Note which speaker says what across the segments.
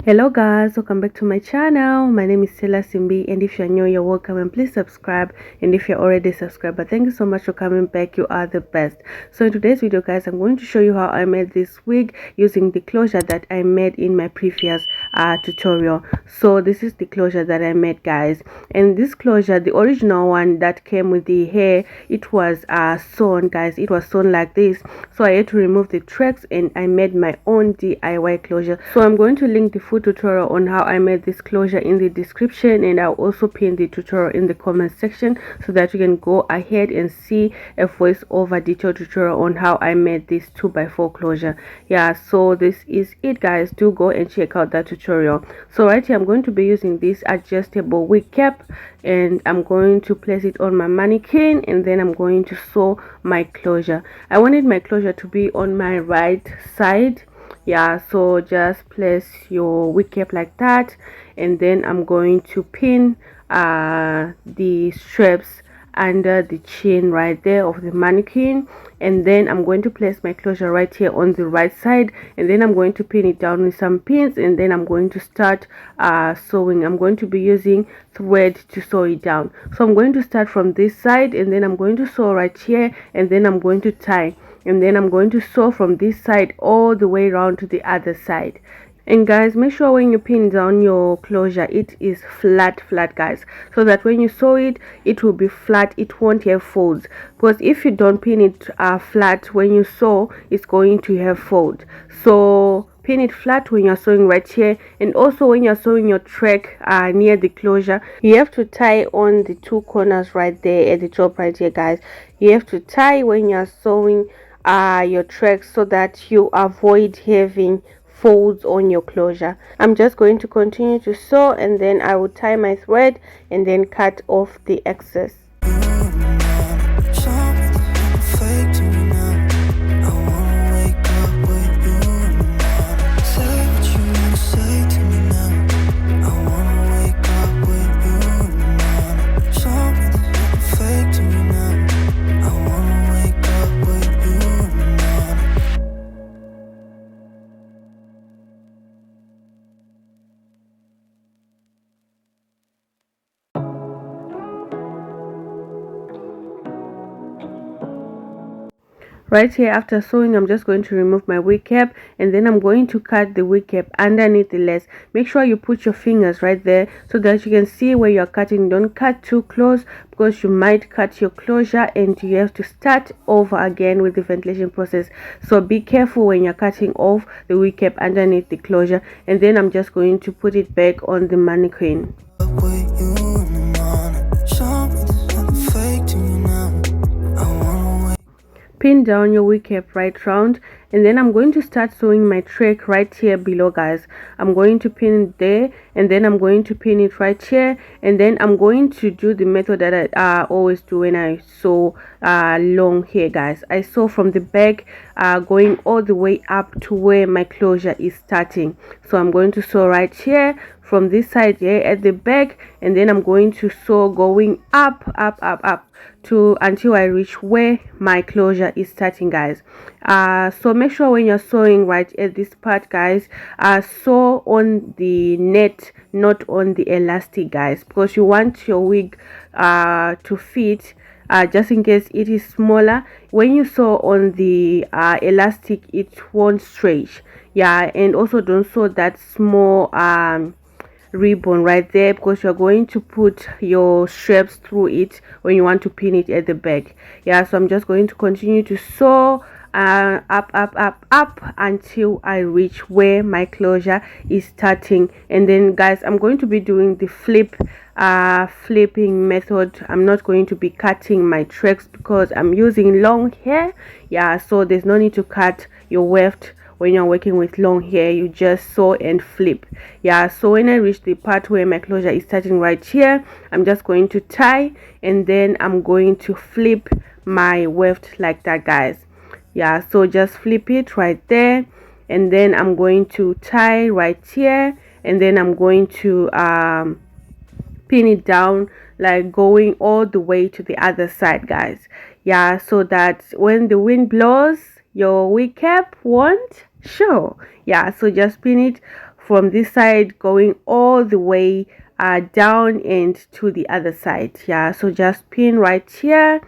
Speaker 1: Hello guys, welcome back to my channel. My name is Stella Simbi, and if you're new, you're welcome, and please subscribe. And if you're already subscribed, thank you so much for coming back. You are the best. So in today's video guys, I'm going to show you how I made this wig using the closure that I made in my previous tutorial. So this is the closure that I made guys, and this closure, the original one that came with the hair, it was sewn guys. It was sewn like this, so I had to remove the tracks and I made my own DIY closure. So I'm going to link the full tutorial on how I made this closure in the description, and I'll also pin the tutorial in the comment section so that you can go ahead and see a voiceover detailed tutorial on how I made this 2x4 closure. Yeah, so this is it guys. Do go and check out that tutorial. So right here I'm going to be using this adjustable wig cap, and I'm going to place it on my mannequin, and then I'm going to sew my closure. I wanted my closure to be on my right side. Yeah, so just place your wig cap like that, and then I'm going to pin the straps under the chin right there of the mannequin, and then I'm going to place my closure right here on the right side, and then I'm going to pin it down with some pins, and then I'm going to start sewing. I'm going to be using thread to sew it down. So I'm going to start from this side, and then I'm going to sew right here, and then I'm going to tie, and then I'm going to sew from this side all the way around to the other side. And guys, make sure when you pin down your closure, it is flat guys, so that when you sew it, it will be flat. It won't have folds, because if you don't pin it flat when you sew, it's going to have fold. So pin it flat when you're sewing right here, and also when you're sewing your track near the closure, you have to tie on the two corners right there at the top right here guys. You have to tie when you're sewing your track, so that you avoid having folds on your closure. I'm just going to continue to sew, and then I will tie my thread and then cut off the excess. Right here, after sewing, I'm just going to remove my wig cap, and then I'm going to cut the wig cap underneath the lace. Make sure you put your fingers right there so that you can see where you're cutting. Don't cut too close, because you might cut your closure and you have to start over again with the ventilation process. So be careful when you're cutting off the wig cap underneath the closure. And then I'm just going to put it back on the mannequin. Pin down your wig cap right round, and then I'm going to start sewing my track right here below guys. I'm going to pin it there, and then I'm going to pin it right here, and then I'm going to do the method that I always do when I sew long hair guys. I sew from the back going all the way up to where my closure is starting. So I'm going to sew right here from this side here at the back, and then I'm going to sew going up to until I reach where my closure is starting guys. So make sure when you're sewing right at this part guys, sew on the net, not on the elastic guys, because you want your wig to fit. Just in case it is smaller, when you sew on the elastic, it won't stretch. Yeah, and also don't sew that small ribbon right there, because you're going to put your straps through it when you want to pin it at the back. Yeah, so I'm just going to continue to sew up until I reach where my closure is starting. And then guys, I'm going to be doing the flipping method. I'm not going to be cutting my tracks because I'm using long hair. Yeah, so there's no need to cut your weft. When you're working with long hair, you just sew and flip. Yeah, so when I reach the part where my closure is starting right here, I'm just going to tie, and then I'm going to flip my weft like that guys. Yeah, so just flip it right there, and then I'm going to tie right here, and then I'm going to pin it down, like going all the way to the other side guys. Yeah, so that when the wind blows, your wig cap won't show. Yeah, so just pin it from this side going all the way down and to the other side. Yeah, so just pin right here,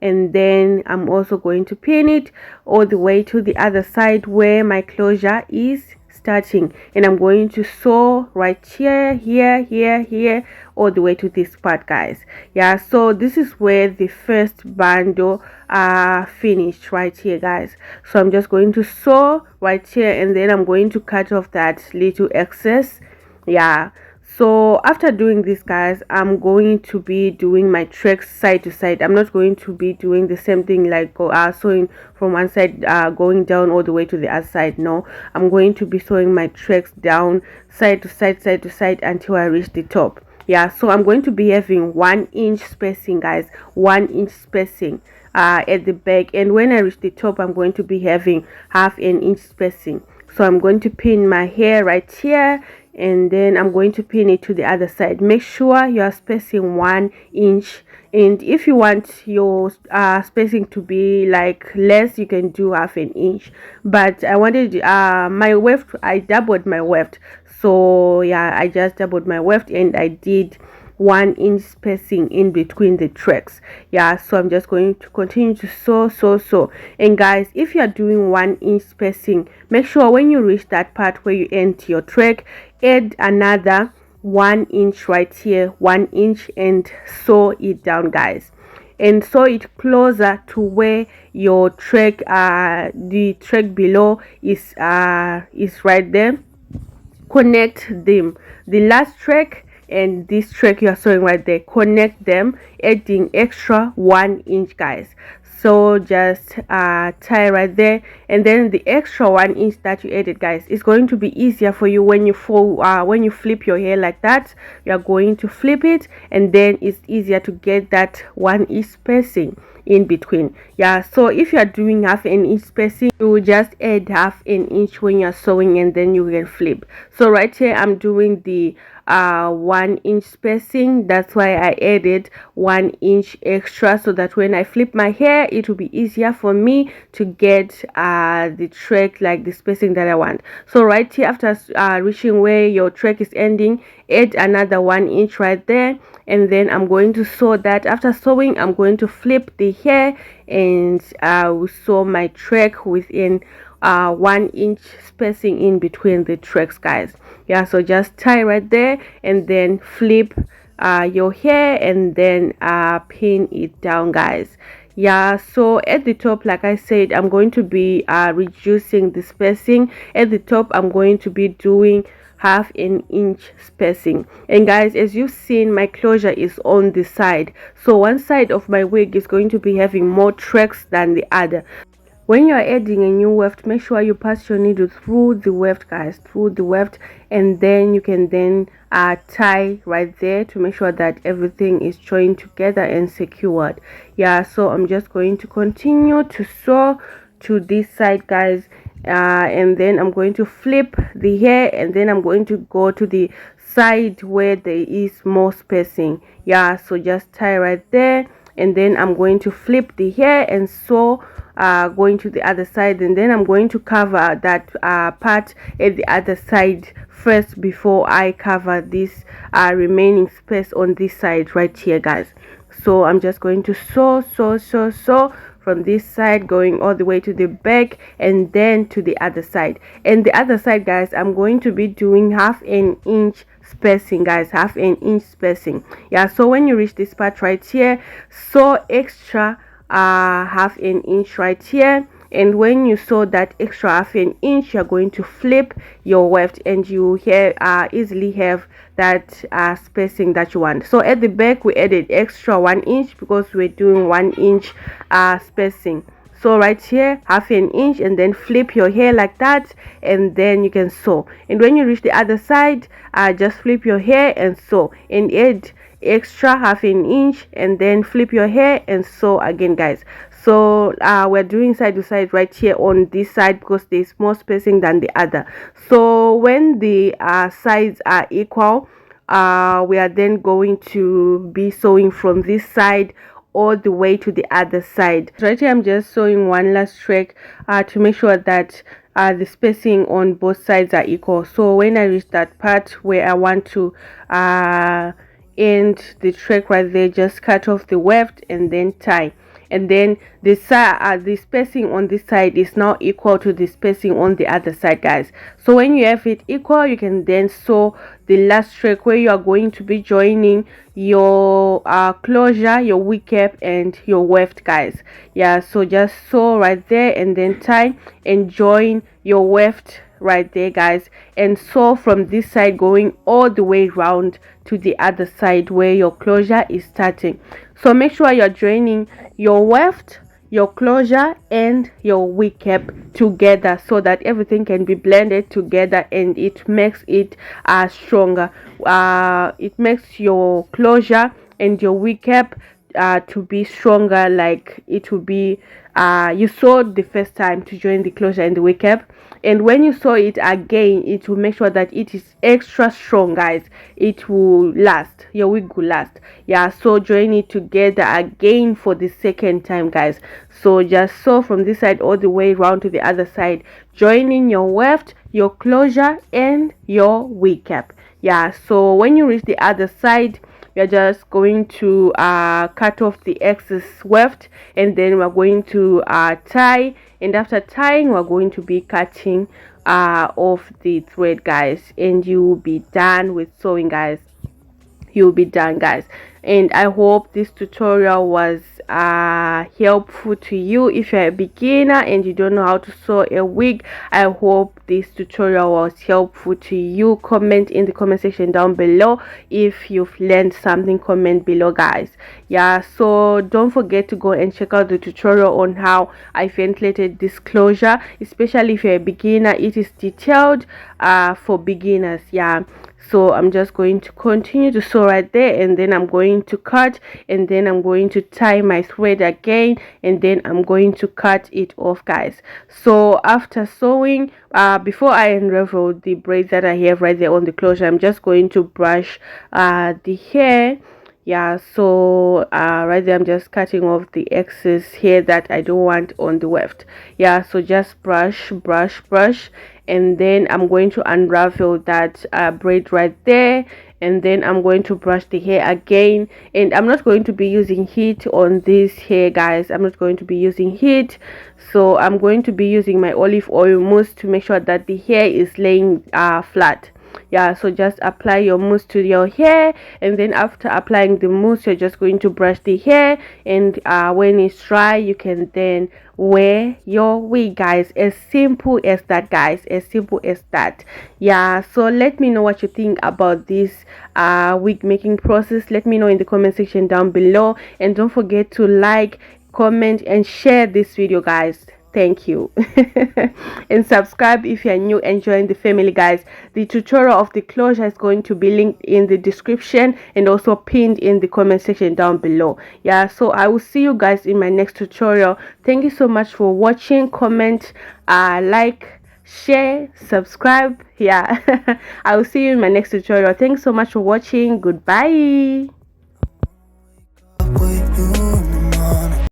Speaker 1: and then I'm also going to pin it all the way to the other side where my closure is starting, and I'm going to sew right here, here all the way to this part, guys. Yeah, so this is where the first bundle finished right here, guys. So I'm just going to sew right here, and then I'm going to cut off that little excess. Yeah, so after doing this, guys, I'm going to be doing my tracks side to side. I'm not going to be doing the same thing like sewing from one side going down all the way to the other side. No, I'm going to be sewing my tracks down side to side until I reach the top. Yeah, so I'm going to be having 1 inch spacing, guys, 1 inch spacing at the back, and when I reach the top I'm going to be having half an inch spacing. So I'm going to pin my hair right here, and then I'm going to pin it to the other side. Make sure you are spacing 1 inch, and if you want your spacing to be like less, you can do half an inch, but I wanted my weft, I doubled my weft, so yeah, I just doubled my weft and I did 1 inch spacing in between the tracks. Yeah, so I'm just going to continue to sew. And guys, if you are doing 1 inch spacing, make sure when you reach that part where you end your track, add another 1 inch right here, 1 inch, and sew it down, guys, and sew it closer to where your track the track below is right there. Connect them, the last track and this track you are sewing right there, connect them, adding extra 1 inch, guys. So just tie right there, and then the extra 1 inch that you added, guys, is going to be easier for you when you when you flip your hair like that. You are going to flip it, and then it's easier to get that 1 inch spacing in between. Yeah, so if you are doing half an inch spacing, you will just add half an inch when you're sewing, and then you can flip. So right here I'm doing the 1 inch spacing. That's why I added 1 inch extra, so that when I flip my hair it will be easier for me to get the track, like the spacing that I want. So right here, after reaching where your track is ending, add another 1 inch right there, and then I'm going to sew that. After sewing, I'm going to flip the hair and sew my track within 1 inch spacing in between the tracks, guys. Yeah, so just tie right there and then flip your hair and then pin it down, guys. Yeah, so at the top, like I said, I'm going to be reducing the spacing. At the top I'm going to be doing half an inch spacing. And guys, as you've seen, my closure is on the side, so one side of my wig is going to be having more tracks than the other. When you are adding a new weft, make sure you pass your needle through the weft, guys, through the weft, and then you can then tie right there to make sure that everything is joined together and secured. Yeah, so I'm just going to continue to sew to this side, guys, and then I'm going to flip the hair, and then I'm going to go to the side where there is more spacing. Yeah, so just tie right there, and then I'm going to flip the hair and sew going to the other side, and then I'm going to cover that part at the other side first before I cover this remaining space on this side right here, guys. So I'm just going to sew from this side going all the way to the back, and then to the other side. And the other side, guys, I'm going to be doing half an inch spacing, guys, half an inch spacing. Yeah, so when you reach this part right here, sew extra half an inch right here, and when you sew that extra half an inch, you're going to flip your weft, and you here easily have that spacing that you want. So at the back we added extra 1 inch because we're doing 1 inch spacing. So right here, half an inch, and then flip your hair like that, and then you can sew. And when you reach the other side, just flip your hair and sew, and add extra half an inch, and then flip your hair and sew again, guys. So we're doing side to side right here on this side because there's more spacing than the other. So when the sides are equal, we are then going to be sewing from this side all the way to the other side. Right here I'm just sewing one last track to make sure that the spacing on both sides are equal. So when I reach that part where I want to end the thread right there, just cut off the weft and then tie. And then the spacing on this side is now equal to the spacing on the other side, guys. So when you have it equal, you can then sew the last thread where you are going to be joining your closure, your wig cap and your weft, guys. Yeah, so just sew right there and then tie and join your weft right there, guys, and sew from this side going all the way round to the other side where your closure is starting. So make sure you're joining your weft, your closure and your wig cap together so that everything can be blended together and it makes it stronger. It makes your closure and your wig cap to be stronger, like it will be you sewed the first time to join the closure and the wig cap, and when you sew it again, it will make sure that it is extra strong, guys. It will last, your wig will last. Yeah, so join it together again for the second time, guys. So just sew from this side all the way around to the other side, joining your weft, your closure and your wig cap. Yeah, so when you reach the other side, we are just going to cut off the excess weft, and then we're going to tie, and after tying we're going to be cutting off the thread, guys, and you will be done with sewing, guys. You'll be done, guys. And I hope this tutorial was helpful to you. If you're a beginner and you don't know how to sew a wig, I hope this tutorial was helpful to you. Comment in the comment section down below if you've learned something. Comment below, guys. Yeah, so don't forget to go and check out the tutorial on how I ventilated this closure, especially if you're a beginner. It is detailed for beginners. Yeah, so I'm just going to continue to sew right there, and then I'm going to cut, and then I'm going to tie my thread again, and then I'm going to cut it off, guys. So after sewing, before I unravel the braid that I have right there on the closure, I'm just going to brush the hair. Yeah, so right there I'm just cutting off the excess hair that I don't want on the weft. Yeah, so just brush, and then I'm going to unravel that braid right there, and then I'm going to brush the hair again. And I'm not going to be using heat on this hair, guys. I'm not going to be using heat, so I'm going to be using my olive oil mousse to make sure that the hair is laying flat. Yeah, so just apply your mousse to your hair, and then after applying the mousse, you're just going to brush the hair, and when it's dry, you can then wear your wig, guys. As simple as that, guys, as simple as that. Yeah, so let me know what you think about this wig making process. Let me know in the comment section down below, and don't forget to like, comment and share this video, guys. Thank you. And subscribe if you're new and join the family, guys. The tutorial of the closure is going to be linked in the description and also pinned in the comment section down below. Yeah, so I will see you guys in my next tutorial. Thank you so much for watching. Comment, like, share, subscribe. Yeah. I will see you in my next tutorial. Thanks so much for watching. Goodbye.